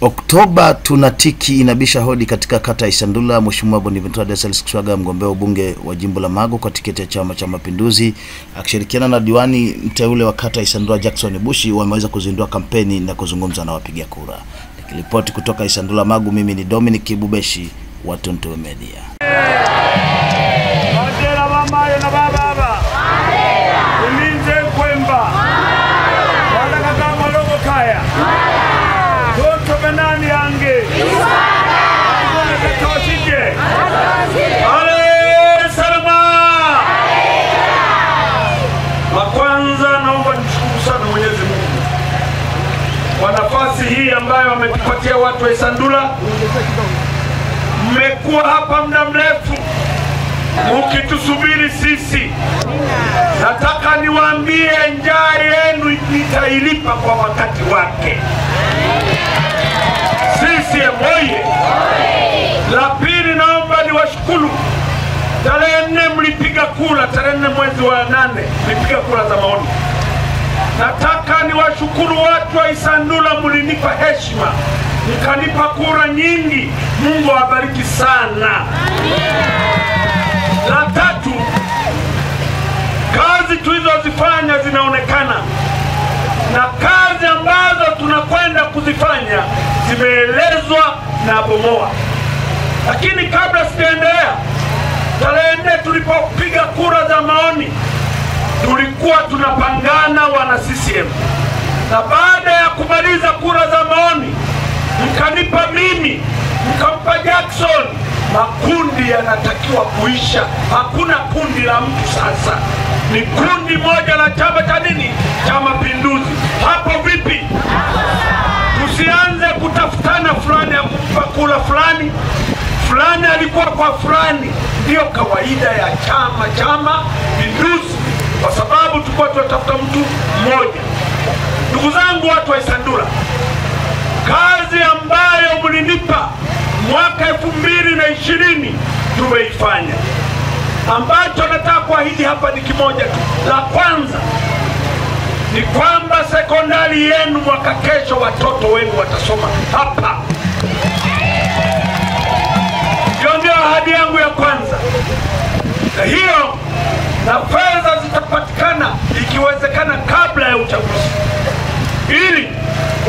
Oktoba tunatiki inabisha hodi katika kata ya Isandula. Mheshimiwa Bonaventure Desalis Kiswaga, mgombea ubunge wa jimbo la Magu kwa tiketi ya Chama cha Mapinduzi, akishirikiana na diwani mteule wa kata ya Isandula Jackson Bushi, wameweza kuzindua kampeni na kuzungumza na wapiga kura. Nikiripoti kutoka Isandula Magu, mimi ni Dominic Kibubeshi wa Tuntu Media. Kwa nafasi hii ambayo wametupatia watu wa Isandula. Mmekuwa hapa muda mrefu mkitusubiri sisi. Nataka niwaambie njaa yenu nitailipa kwa wakati wake. Sisi moye. La pili, naomba niwashukuru. Tarehe 4 mlipiga kura, tarehe 4 mwezi wa 8 mlipiga kura za maoni. Nataka niwashukuru watu wa Isandula, mlinipa heshima, mkanipa kura nyingi. Mungu awabariki sana. La tatu, kazi tulizozifanya zinaonekana, na kazi ambazo tunakwenda kuzifanya zimeelezwa na Bomoa. Lakini kabla sijaendelea, tarehe 4 tulipopiga kura za maoni, tulikuwa tunapangana wana CCM. Na baada ya kumaliza kura za maoni, mkanipa mimi, mkampa Jackson, makundi yanatakiwa kuisha. Hakuna kundi la mtu sasa. Ni kundi moja la Chama cha nini? Cha Mapinduzi. Hapo vipi? Tusianze kutafutana fulani ya kumpa kula fulani. Fulani alikuwa kwa fulani. Ndio kawaida ya Chama cha Mapinduzi, kwa sababu tulikuwa tunatafuta mtu mmoja. Ndugu zangu watu wa Isandula, kazi ambayo mlinipa mwaka 2020 tumeifanya. Ambacho nataka kuahidi hapa ni kimoja tu. La kwanza ni kwamba sekondari yenu mwaka kesho watoto wenu watasoma hapa. Ndio ahadi yangu ya kwanza. Na hiyo na fedha zitapatikana ikiwezekana kabla ya uchaguzi, ili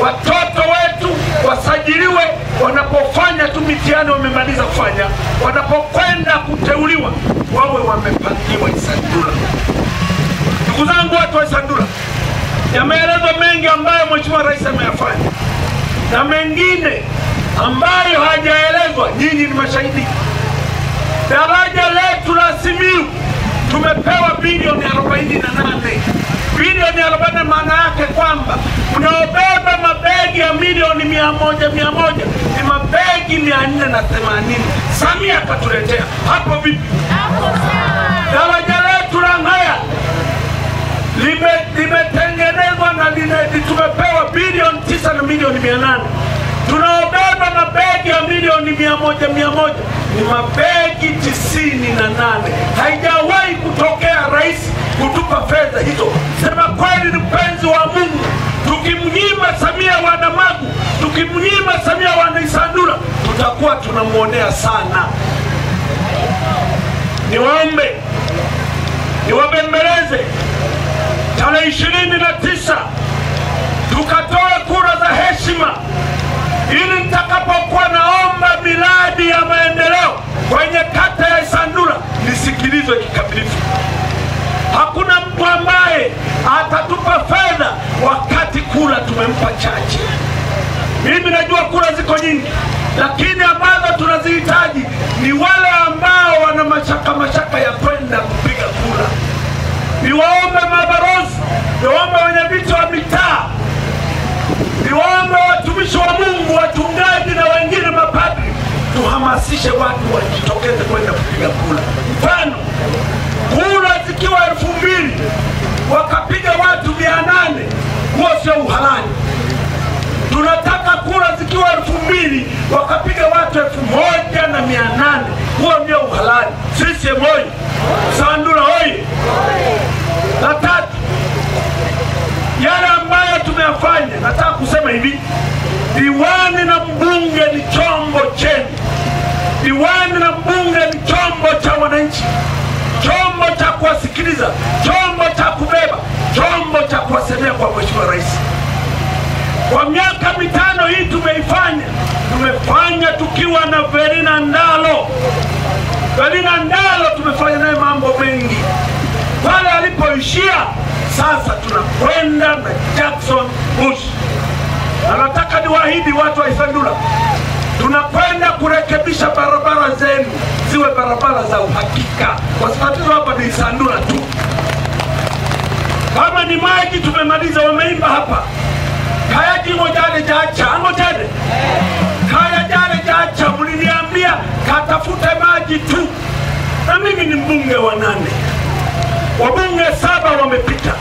watoto wetu wasajiliwe. Wanapofanya tu mitihani wamemaliza kufanya, wanapokwenda kuteuliwa wawe wamepangiwa Isandula. Ndugu zangu watu wa Isandula, yameelezwa mengi ambayo Mheshimiwa Rais ameyafanya, na mengine ambayo hajaelezwa. Nyinyi ni mashahidi. Daraja letu la Simiyu tumepewa bilioni 48. Bilioni 40 maana yake kwamba unaobeba mabegi ya milioni 100 ni mabegi 480. Samia katuletea. Hapo vipi? Daraja letu la Ngaya limetengenezwa na tumepewa bilioni 9 na milioni 800. Tunaobeba mabegi ya milioni 100 ni mabegi 98. Haijawahi kutokea rais kutupa fedha hizo. Sema kweli ni mpenzi wa Mungu. Tukimnyima Samia wana Magu, tukimnyima Samia wana Isandula, tutakuwa tunamuonea sana. Niwaombe, niwabembeleze, tarehe 29 tukatoe kura za heshima, ili nitakapokuwa naomba miradi ya maendeleo kwenye kata ya Isandula nisikilizwe kikamilifu. Hakuna mtu ambaye atatupa fedha wakati kura tumempa chache. Mimi najua kura ziko nyingi, lakini ambazo tunazihitaji ni wale ambao wana mashaka ya kwenda kupiga kura. Niwaombe mabarozi, niwaombe wenyeviti wa mitaa, niwaombe watumishi wa Mungu, wachungaji na wengine mapadri, tuhamasishe watu wajitokeze kwenda kupiga kura. Mfano, kura zikiwa 2000 wakapiga watu 800, huo sio uhalali. Tunataka kura zikiwa 2000 wakapiga watu 1800, huo ndio uhalali. Sisi moyo, Isandula hoye. La tatu, yale ambayo tumeyafanya, nataka kusema hivi, diwani na kwa Mheshimiwa Rais. Kwa miaka mitano hii tumefanya tukiwa na Verina Ndalo. Verina Ndalo tumefanya naye mambo mengi. Pale alipoishia, sasa tunakwenda na Jackson Bush. Na nataka niwaahidi watu wa Isandula, tunakwenda kurekebisha barabara zenu ziwe barabara za uhakika, kwa sababu hapa ni Isandula tu. Kama ni maji tumemaliza, wameimba hapa kaya jingo jale jacha, ango jale kaya jale jacha, mliniambia katafute maji tu. Na mimi ni mbunge wa 8, wabunge 7 wamepita.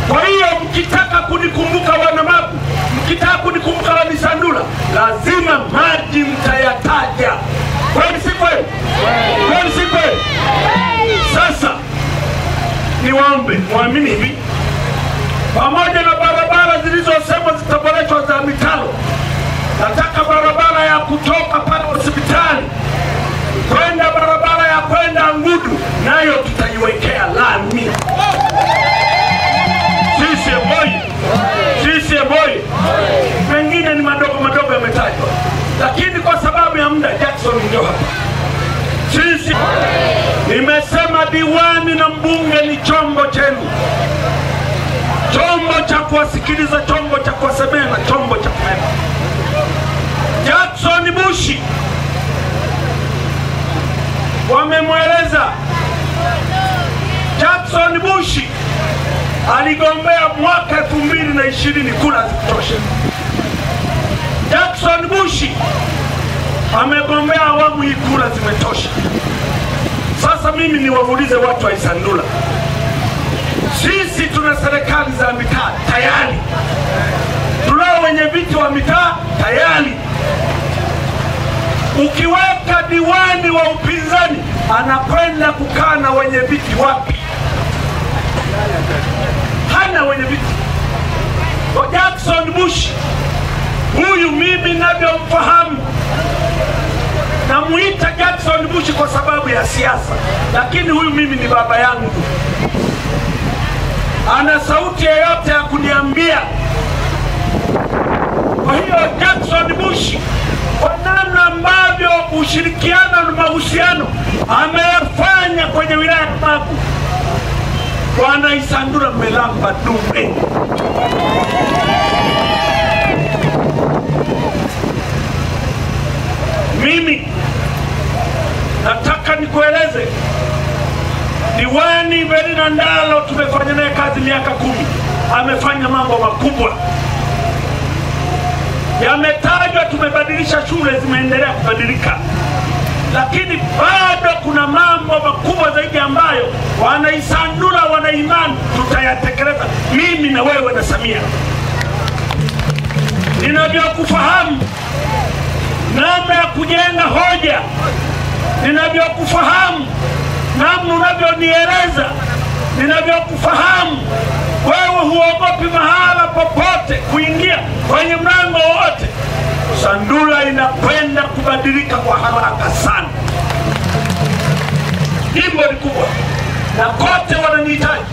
Kwa hiyo mkitaka kunikumbuka wana Magu, mkitaka kunikumbuka wana Isandula, lazima maji mtayataja. Kwani si kweli? Kwani si kweli? Sasa niwaombe muamini hivi, pamoja na barabara zilizosemwa zitaboreshwa za mitaro, nataka barabara ya kutoka pale hospitali kwenda barabara ya kwenda Ngudu nayo tutaiwekea lami. Sisi boy. Mengine ni madogo yametajwa, lakini kwa sababu ya muda Jackson ndio hapa. Sisi nimesema diwani na mbunge ni chombo chenu, chombo cha kuwasikiliza, chombo cha kuwasemea na chombo cha kumema. Jackson Bush wamemweleza. Jackson Bush aligombea mwaka 2020 kula zitoshe. Jackson Bush amegombea awamu hii, kula zimetosha. Sasa mimi niwaulize watu wa Isandula, sisi tuna serikali za mitaa tayari, tunao wenye viti wa mitaa tayari. Ukiweka diwani wa upinzani, anakwenda kukaa na wenye viti wapi? Hana wenye viti. Kwa Jackson Bush huyu mimi ninavyomfahamu, namuita Jackson Bush kwa sababu ya siasa, lakini huyu mimi ni baba yangu. Ana sauti yoyote ya kuniambia. Kwa hiyo Jackson Bush, kwa namna ambavyo ushirikiano na mahusiano amefanya kwenye wilaya ya Magu, wana Isandula mmelamba dume. Mimi nataka nikueleze, diwani Verina Ndalo tumefanya naye kazi miaka 10. Amefanya mambo makubwa yametajwa. Tumebadilisha shule, zimeendelea kubadilika, lakini bado kuna mambo makubwa zaidi ambayo wana Isandula wana imani tutayatekeleza, mimi na wewe na Samia. Ninavyokufahamu namna ya kujenga hoja, ninavyokufahamu namna unavyonieleza, ninavyokufahamu wewe huogopi mahala popote kuingia kwenye mlango wote. Isandula inakwenda kubadilika kwa haraka sana. Jimbo ni kubwa na kote wananihitaji,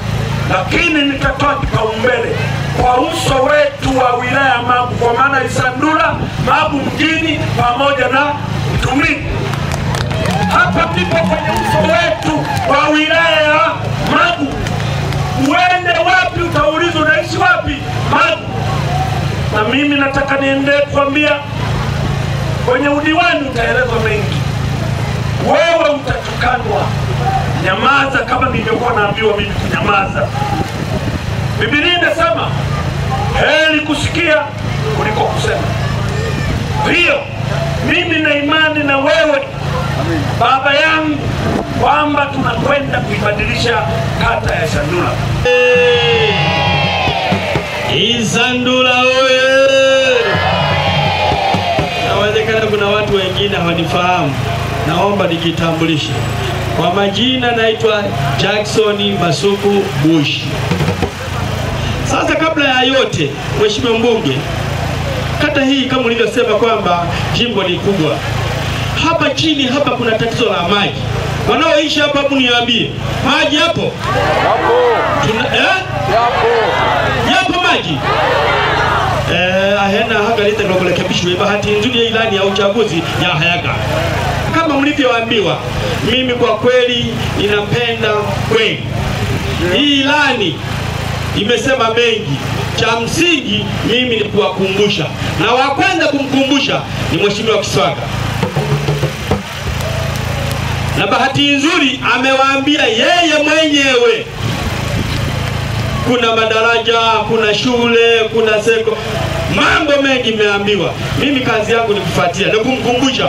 lakini nitatoa kipaumbele kwa uso wetu wa wilaya Magu, kwa maana Isandula, Magu mjini pamoja na Mtumini. Hapa ndipo kwenye uso wetu wa wilaya ya Magu. Uende wapi utaulizwa unaishi wapi? Magu. Na mimi nataka niendelee kuambia, kwenye udiwani utaelezwa mengi. Wewe utatukanwa, nyamaza kama nilivyokuwa naambiwa mimi kunyamaza. Biblia inasema heri kusikia kuliko kusema. Hiyo mimi na imani na wewe baba yangu kwamba tunakwenda kuibadilisha kata ya Isandula. Isandula oye! Inawezekana kuna watu wengine hawanifahamu, naomba nijitambulishe. Kwa majina naitwa Jackson Masuku Bush. Sasa kabla ya yote, Mheshimiwa Mbunge, kata hii kama ulivyosema kwamba jimbo ni kubwa. Hapa chini hapa kuna tatizo la maji. Wanaoishi hapa hebu niambie, maji hapo? Hapo. Yapo. Yapo maji ahena hagalita kwa kurekebishwa. Bahati nzuri ya ilani ya uchaguzi ya hayaga kama mlivyoambiwa. Mimi kwa kweli ninapenda kweli hii ilani imesema mengi. Cha msingi mimi ni kuwakumbusha, na wa kwanza kumkumbusha ni Mheshimiwa Kiswaga, na bahati nzuri amewaambia yeye mwenyewe kuna madaraja, kuna shule, kuna seko, mambo mengi meambiwa. Mimi kazi yangu ni kufuatia na kumkumbusha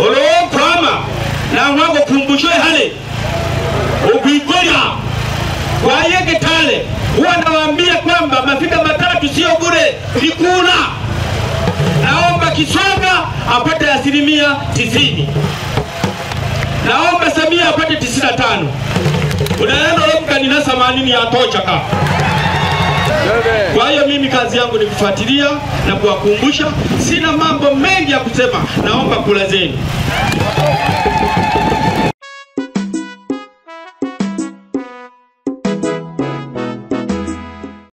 olo kwama na mwako kumbushwe hale ukikoya kwa yeke tale. Huwa nawaambia kwamba mafika matatu sio bure, nikuna. Naomba Kiswaga apate 90%. Naomba Samia apate 95. Unaenda lomka nina 80 ya tochaka. Kwa hiyo mimi kazi yangu ni kufuatilia na kuwakumbusha. Sina mambo mengi ya kusema. Naomba kula zenu.